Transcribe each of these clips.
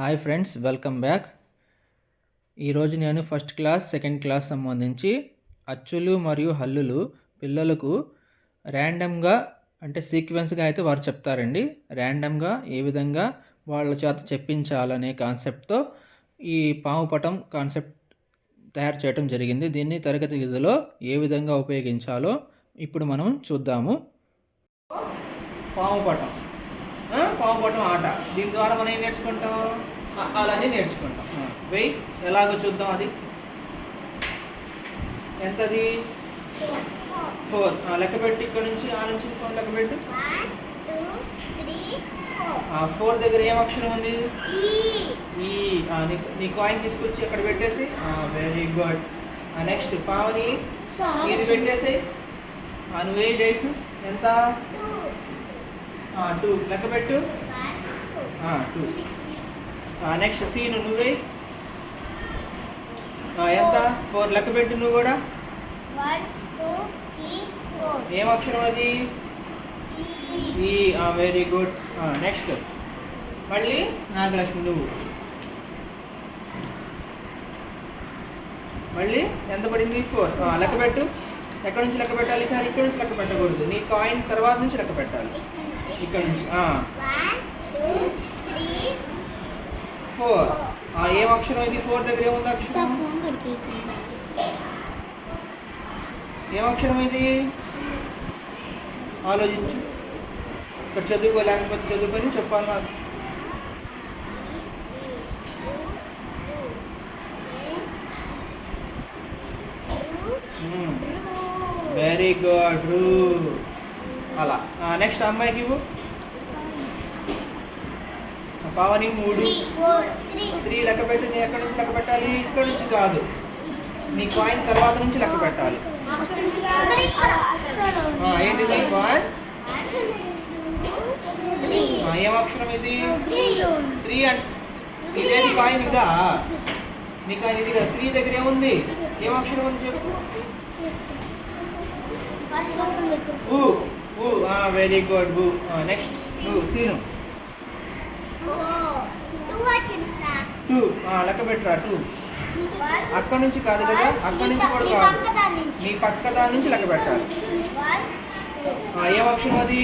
Hi friends, welcome back. ఈరోజు నేను first class second class సంబంధించి అచ్చులు మరియు హల్లులు పిల్లలకు ర్యాండమ్గా అంటే సీక్వెన్స్గా అయితే వారు చెప్తారండి. ర్యాండమ్గా ఏ విధంగా వాళ్ళ చేత చెప్పించాలనే కాన్సెప్ట్తో ఈ పాముపటం కాన్సెప్ట్ తయారు చేయడం జరిగింది. దీన్ని తరగతి గదిలో ఏ విధంగా ఉపయోగించాలో ఇప్పుడు మనం చూద్దాము. పాముపటం ఆట. దీని ద్వారా మనం ఏం నేర్చుకుంటాం? అలానే నేర్చుకుంటాం. వెయ్యి ఎలాగో చూద్దాం. అది ఎంతది? 4. లెక్క పెట్టి ఇక్కడ నుంచి ఆ నుంచి 4 లెక్క పెట్టు. 4 దగ్గర ఏం అక్షరం ఉంది? ఈ. నీ కాయిన్ తీసుకొచ్చి అక్కడ పెట్టేసి. Very good. నెక్స్ట్ పావుని ఇది పెట్టేసి. నువ్వే డేస్ ఎంత? 2 లెక్క పెట్టు. 2. నెక్స్ట్ సీను నువ్వే ఎంత? 4 లెక్క పెట్టు. నువ్వు కూడా 1 2 3 4. ఏం అక్షరం అది? ఈ. Very good. నెక్స్ట్ మళ్ళీ నాగలక్ష్మి నువ్వు మళ్ళీ ఎంత పడింది? 4. లెక్క పెట్టు. ఎక్కడి నుంచి లెక్క పెట్టాలి? సార్ ఇక్కడ నుంచి లెక్క పెట్టకూడదు. నీ కాయిన్ తర్వాత నుంచి లెక్క పెట్టాలి. ఇక్కడ నుంచి 1 2 3 4. ఏం అక్షరం ఇది? 4 దగ్గర ఏముంది అక్షరం? ఏం అక్షరం ఇది? ఆలోచించు. ఇక్కడ చదువుకో, లేకపోతే చదువుకొని చెప్పాలి నాకు. Very good. రూ. అలా. నెక్స్ట్ అమ్మాయికి ఇవ్వు. పావని 3 3 లెక్క పెట్టి. నీ ఎక్కడి నుంచి లెక్క పెట్టాలి? ఇక్కడ నుంచి కాదు, నీ కాయిన్ తర్వాత నుంచి లెక్క పెట్టాలి. ఏంటిది? 1 ఏం అక్షరం ఇది? 3. ఇదేంటి కాయిన్? ఇదా నీ కాయిన్? ఇది కదా. 3 దగ్గర ఏముంది? ఏం అక్షరం ఉంది చెప్పు. Very good. నెక్స్ట్ నువ్వు సీను 2 లెక్క పెట్టరా. 2 అక్కడ నుంచి కాదు కదా, అక్కడ నుంచి కూడా కాదు, నీ పక్క దాని నుంచి లెక్క పెట్టాలి. ఏం అక్షరం అది?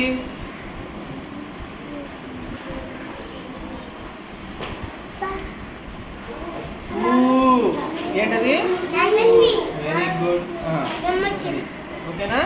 ఏంటది? Very good. ఓకేనా?